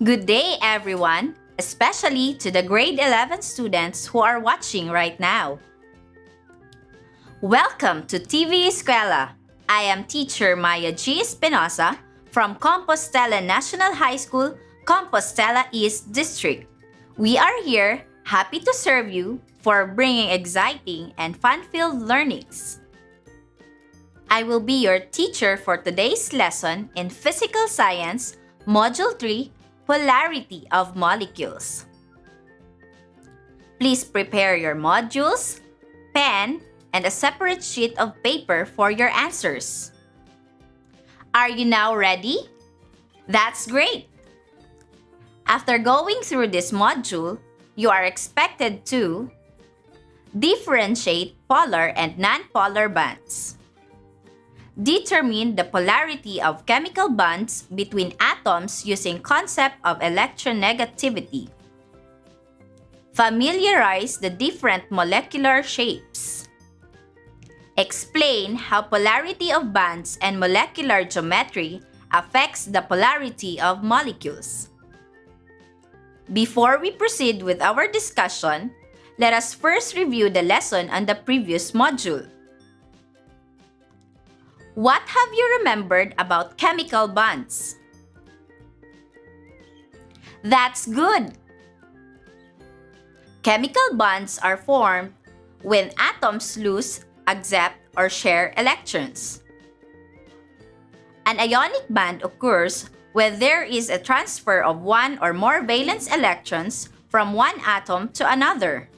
Good day, everyone, especially to the grade 11 students who are watching right now. Welcome to TV Escuela. I am teacher Maya G. Espinosa from Compostela National High School, Compostela East District. We are here happy to serve you for bringing exciting and fun-filled learnings. I will be your teacher for today's lesson in Physical Science, Module 3, Polarity of Molecules. Please prepare your modules, pen, and a separate sheet of paper for your answers. Are you now ready? That's great! After going through this module, you are expected to differentiate polar and nonpolar bonds. Determine the polarity of chemical bonds between atoms using concept of electronegativity. Familiarize the different molecular shapes. Explain how polarity of bonds and molecular geometry affects the polarity of molecules. Before we proceed with our discussion, let us first review the lesson on the previous module. What have you remembered about chemical bonds? That's good! Chemical bonds are formed when atoms lose, accept, or share electrons. An ionic bond occurs when there is a transfer of one or more valence electrons from one atom to another.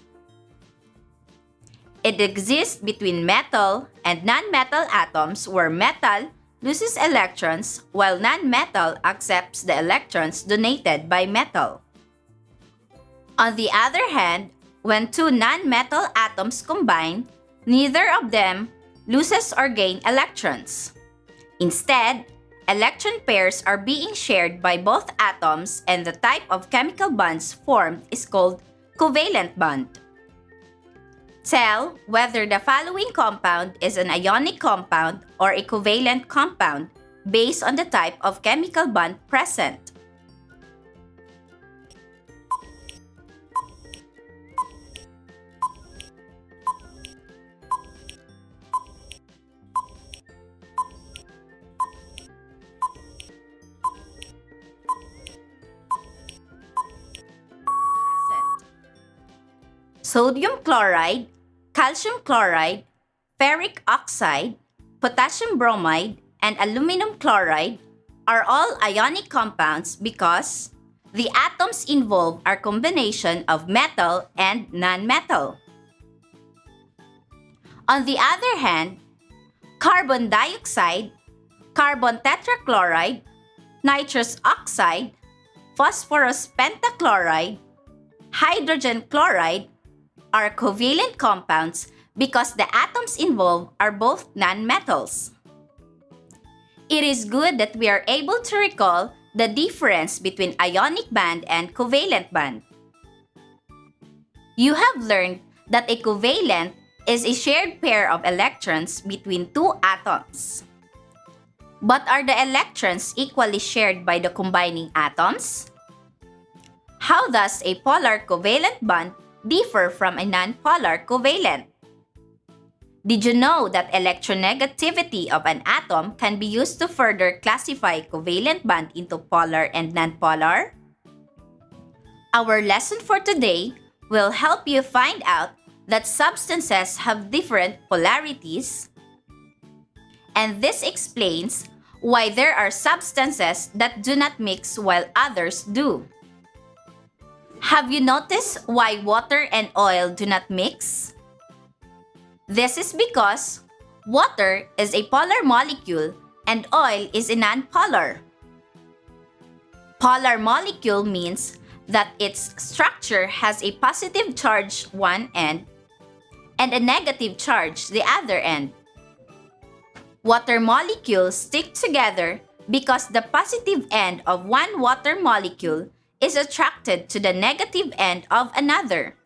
It exists between metal and non-metal atoms where metal loses electrons while non-metal accepts the electrons donated by metal. On the other hand, when two non-metal atoms combine, neither of them loses or gains electrons. Instead, electron pairs are being shared by both atoms, and the type of chemical bonds formed is called covalent bond. Tell whether the following compound is an ionic compound or a covalent compound based on the type of chemical bond present. Sodium chloride, calcium chloride, ferric oxide, potassium bromide, and aluminum chloride are all ionic compounds because the atoms involved are combination of metal and non-metal. On the other hand, carbon dioxide, carbon tetrachloride, nitrous oxide, phosphorus pentachloride, hydrogen chloride are covalent compounds because the atoms involved are both nonmetals. It is good that we are able to recall the difference between ionic bond and covalent bond. You have learned that a covalent is a shared pair of electrons between two atoms. But are the electrons equally shared by the combining atoms? How does a polar covalent bond differ from a nonpolar covalent? Did you know that electronegativity of an atom can be used to further classify covalent bond into polar and nonpolar? Our lesson for today will help you find out that substances have different polarities, and this explains why there are substances that do not mix while others do. Have you noticed why water and oil do not mix? This is because water is a polar molecule and oil is a nonpolar. Polar molecule means that its structure has a positive charge one end and a negative charge the other end. Water molecules stick together because the positive end of one water molecule is attracted to the negative end of another.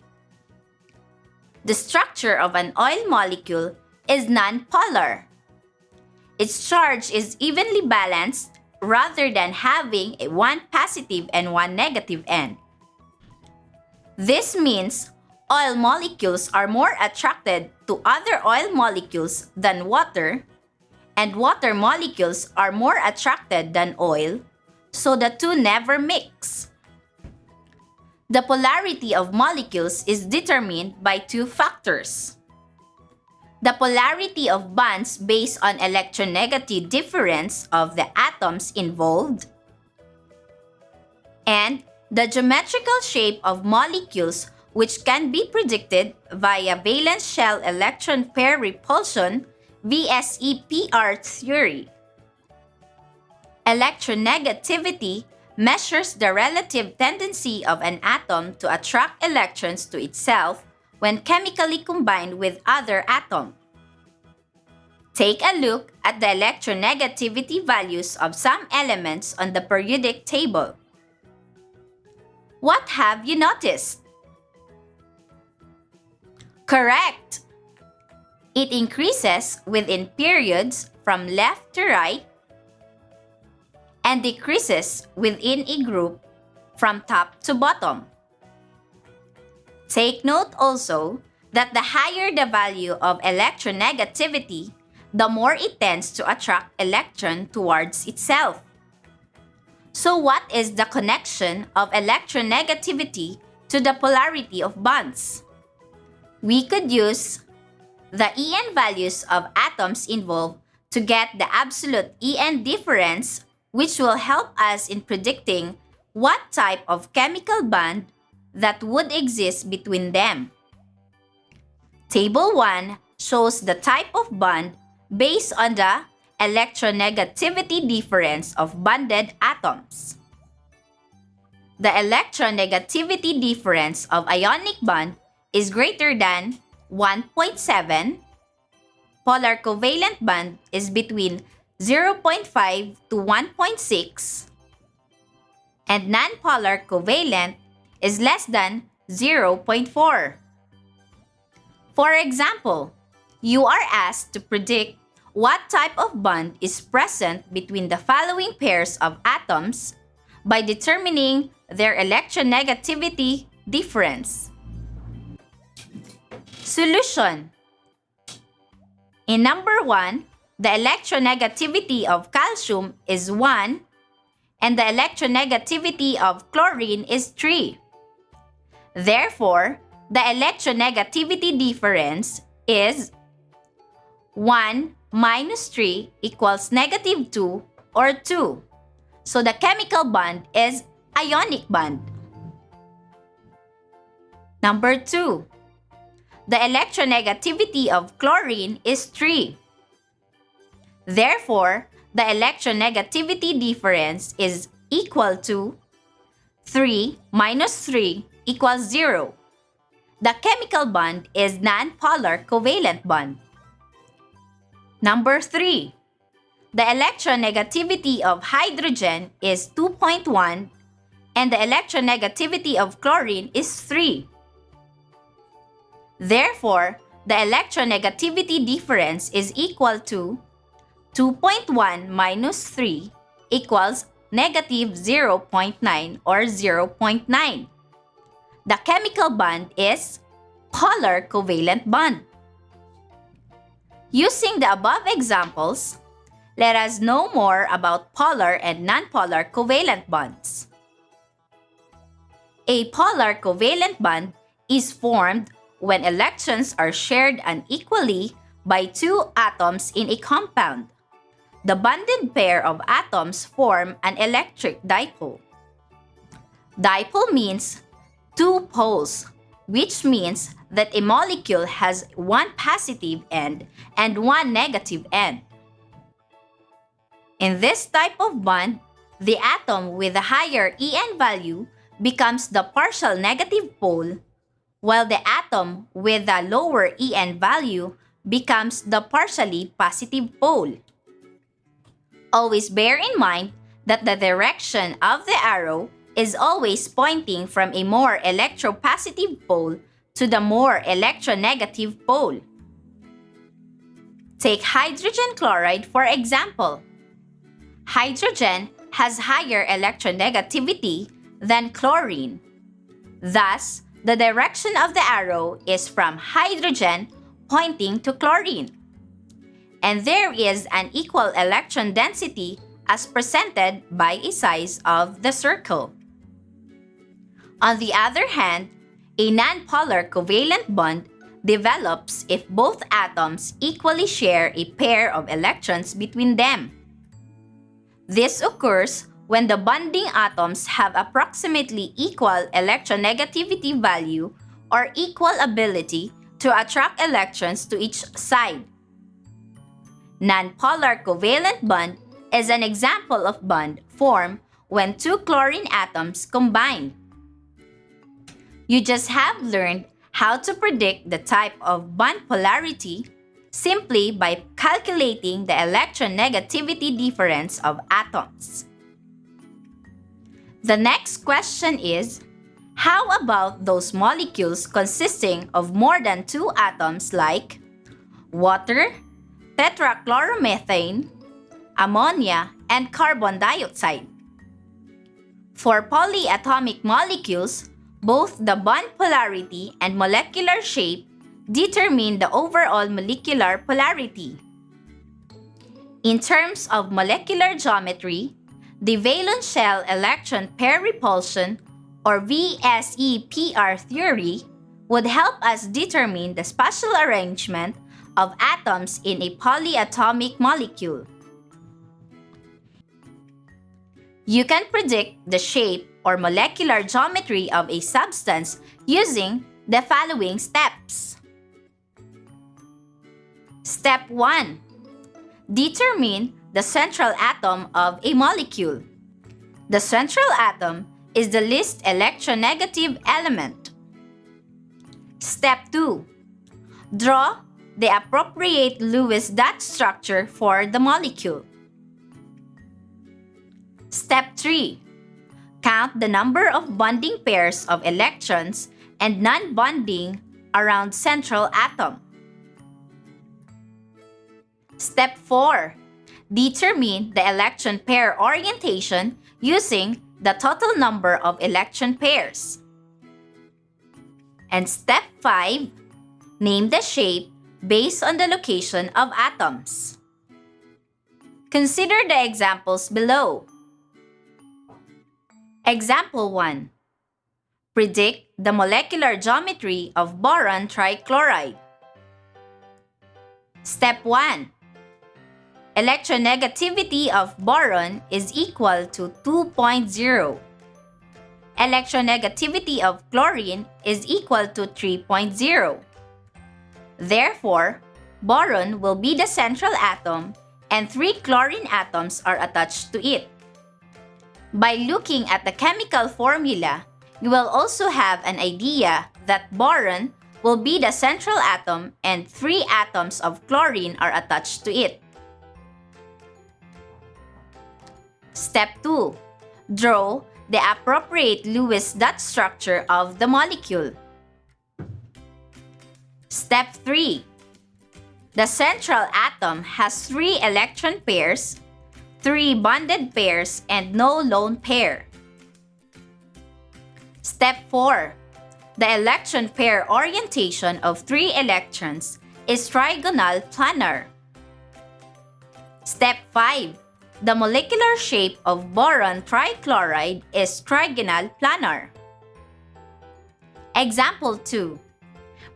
The structure of an oil molecule is nonpolar. Its charge is evenly balanced rather than having a one positive and one negative end. This means oil molecules are more attracted to other oil molecules than water, and water molecules are more attracted than oil, so the two never mix. The polarity of molecules is determined by two factors: the polarity of bonds based on electronegativity difference of the atoms involved, and the geometrical shape of molecules, which can be predicted via valence shell electron pair repulsion VSEPR theory. Electronegativity measures the relative tendency of an atom to attract electrons to itself when chemically combined with other atoms. Take a look at the electronegativity values of some elements on the periodic table. What have you noticed? Correct! It increases within periods from left to right and decreases within a group from top to bottom. Take note also that the higher the value of electronegativity, the more it tends to attract electron towards itself. So what is the connection of electronegativity to the polarity of bonds? We could use the En values of atoms involved to get the absolute En difference, which will help us in predicting what type of chemical bond that would exist between them. Table 1 shows the type of bond based on the electronegativity difference of bonded atoms. The electronegativity difference of ionic bond is greater than 1.7. Polar covalent bond is between 0.5 to 1.6, and nonpolar covalent is less than 0.4. For example, you are asked to predict what type of bond is present between the following pairs of atoms by determining their electronegativity difference. Solution. In number 1, the electronegativity of calcium is 1 and the electronegativity of chlorine is 3. Therefore, the electronegativity difference is 1 minus 3 equals negative 2 or 2. So the chemical bond is ionic bond. Number 2. The electronegativity of chlorine is 3. Therefore, the electronegativity difference is equal to 3 minus 3 equals 0. The chemical bond is nonpolar covalent bond. Number 3. The electronegativity of hydrogen is 2.1 and the electronegativity of chlorine is 3. Therefore, the electronegativity difference is equal to 2.1 minus 3 equals negative 0.9 or 0.9. The chemical bond is polar covalent bond. Using the above examples, let us know more about polar and nonpolar covalent bonds. A polar covalent bond is formed when electrons are shared unequally by two atoms in a compound. The bonded pair of atoms form an electric dipole. Dipole means two poles, which means that a molecule has one positive end and one negative end. In this type of bond, the atom with a higher En value becomes the partial negative pole, while the atom with a lower En value becomes the partially positive pole. Always bear in mind that the direction of the arrow is always pointing from a more electropositive pole to the more electronegative pole. Take hydrogen chloride for example. Hydrogen has higher electronegativity than chlorine. Thus, the direction of the arrow is from hydrogen pointing to chlorine. And there is an equal electron density as presented by a size of the circle. On the other hand, a nonpolar covalent bond develops if both atoms equally share a pair of electrons between them. This occurs when the bonding atoms have approximately equal electronegativity value or equal ability to attract electrons to each side. Nonpolar covalent bond is an example of bond formed when two chlorine atoms combine. You just have learned how to predict the type of bond polarity simply by calculating the electronegativity difference of atoms. The next question is, how about those molecules consisting of more than two atoms like water, tetrachloromethane, ammonia, and carbon dioxide? For polyatomic molecules, both the bond polarity and molecular shape determine the overall molecular polarity. In terms of molecular geometry, the valence shell electron pair repulsion or VSEPR theory would help us determine the spatial arrangement of atoms in a polyatomic molecule. You can predict the shape or molecular geometry of a substance using the following steps. Step 1. Determine the central atom of a molecule. The central atom is the least electronegative element. Step 2. Draw the appropriate Lewis dot structure for the molecule. Step 3. Count the number of bonding pairs of electrons and non-bonding around central atom. Step 4. Determine the electron pair orientation using the total number of electron pairs. And step 5. Name the shape based on the location of atoms. Consider the examples below. Example 1. Predict the molecular geometry of boron trichloride. Step 1. Electronegativity of boron is equal to 2.0. Electronegativity of chlorine is equal to 3.0. Therefore, boron will be the central atom and 3 chlorine atoms are attached to it. By looking at the chemical formula, you will also have an idea that boron will be the central atom and 3 atoms of chlorine are attached to it. Step 2. Draw the appropriate Lewis dot structure of the molecule. Step 3. The central atom has 3 electron pairs, 3 bonded pairs, and no lone pair. Step 4. The electron pair orientation of 3 electrons is trigonal planar. Step 5. The molecular shape of boron trichloride is trigonal planar. Example 2.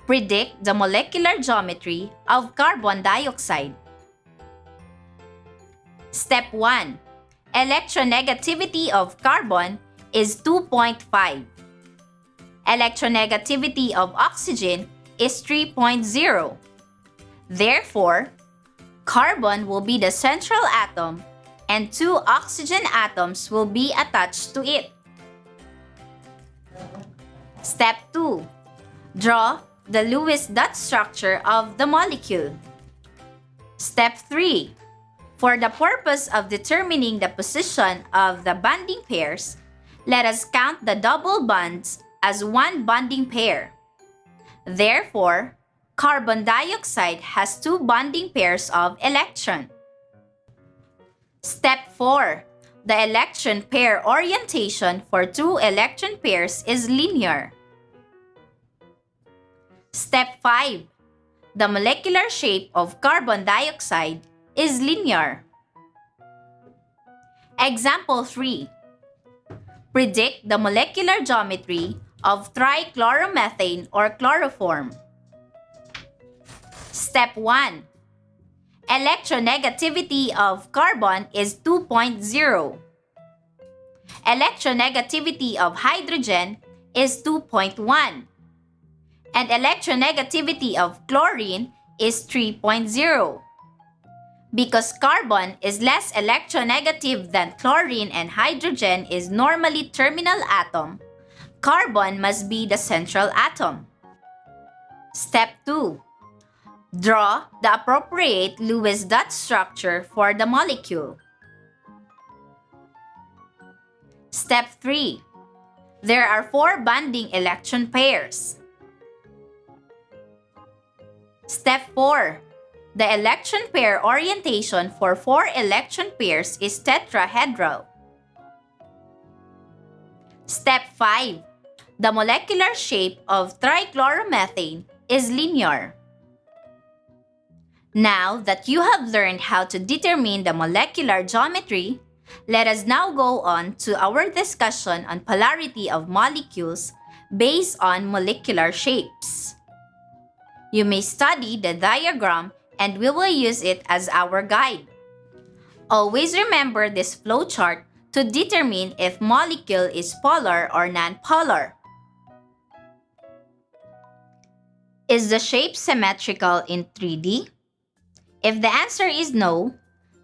Predict the molecular geometry of carbon dioxide. Step 1. Electronegativity of carbon is 2.5. Electronegativity of oxygen is 3.0. Therefore, carbon will be the central atom and 2 oxygen atoms will be attached to it. Step 2. Draw the Lewis dot structure of the molecule. Step 3. For the purpose of determining the position of the bonding pairs, let us count the double bonds as 1 bonding pair. Therefore, carbon dioxide has 2 bonding pairs of electrons. Step 4. the electron pair orientation for two electron pairs is linear. Step 5. The molecular shape of carbon dioxide is linear. Example 3. Predict the molecular geometry of trichloromethane or chloroform. Step 1. Electronegativity of carbon is 2.0. Electronegativity of hydrogen is 2.1. And electronegativity of chlorine is 3.0. Because carbon is less electronegative than chlorine and hydrogen is normally terminal atom, carbon must be the central atom. Step 2. Draw the appropriate Lewis dot structure for the molecule. Step 3. There are 4 bonding electron pairs. Step 4. The electron pair orientation for 4 electron pairs is tetrahedral. Step 5. The molecular shape of trichloromethane is linear. Now that you have learned how to determine the molecular geometry, let us now go on to our discussion on polarity of molecules based on molecular shapes. You may study the diagram and we will use it as our guide. Always remember this flowchart to determine if molecule is polar or non-polar. Is the shape symmetrical in 3D? If the answer is no,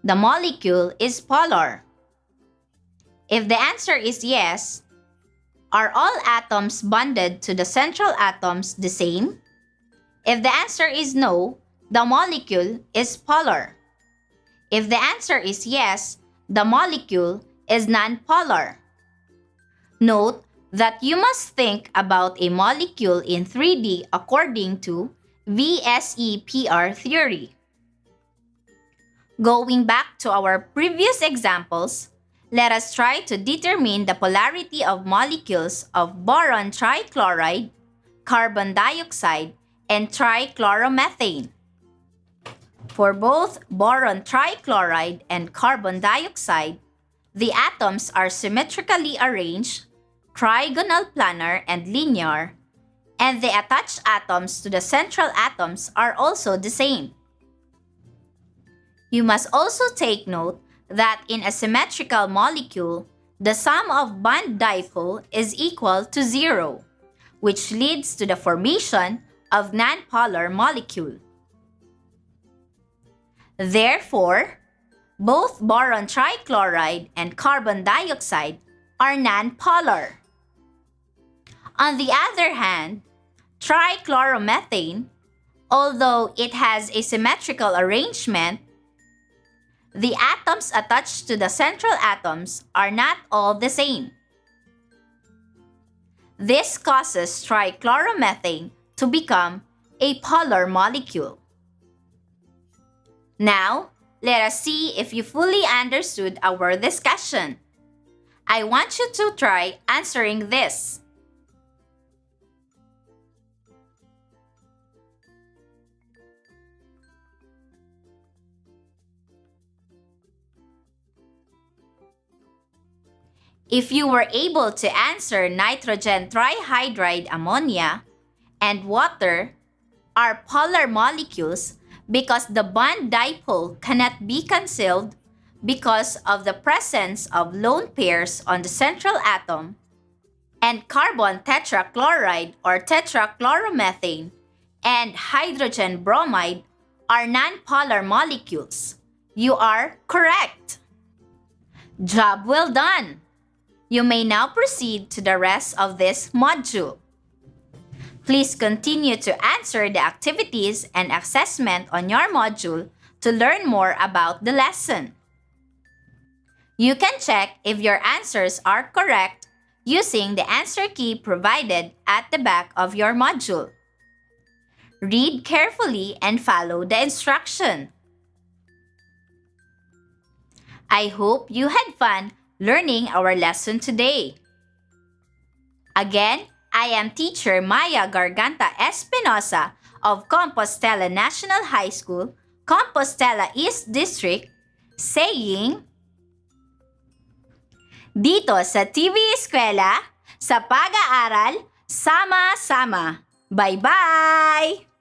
the molecule is polar. If the answer is yes, are all atoms bonded to the central atoms the same? If the answer is no, the molecule is polar. If the answer is yes, the molecule is non-polar. Note that you must think about a molecule in 3D according to VSEPR theory. Going back to our previous examples, let us try to determine the polarity of molecules of boron trichloride, carbon dioxide, and trichloromethane. For both boron trichloride and carbon dioxide, the atoms are symmetrically arranged, trigonal planar and linear, and the attached atoms to the central atoms are also the same. You must also take note that in a symmetrical molecule, the sum of bond dipole is equal to 0, which leads to the formation of nonpolar molecule. Therefore, both boron trichloride and carbon dioxide are nonpolar. On the other hand, trichloromethane, although it has a symmetrical arrangement, the atoms attached to the central atoms are not all the same. This causes trichloromethane to become a polar molecule. Now, let us see if you fully understood our discussion. I want you to try answering this. If you were able to answer nitrogen trihydride ammonia and water are polar molecules because the bond dipole cannot be cancelled because of the presence of lone pairs on the central atom, and carbon tetrachloride or tetrachloromethane and hydrogen bromide are nonpolar molecules, you are correct. Job well done! You may now proceed to the rest of this module. Please continue to answer the activities and assessment on your module to learn more about the lesson. You can check if your answers are correct using the answer key provided at the back of your module. Read carefully and follow the instruction. I hope you had fun learning our lesson today. Again, I am teacher Maya Garganta Espinosa of Compostela National High School, Compostela East District, saying, dito sa TV Eskwela, sa pag-aaral, sama-sama. Bye-bye!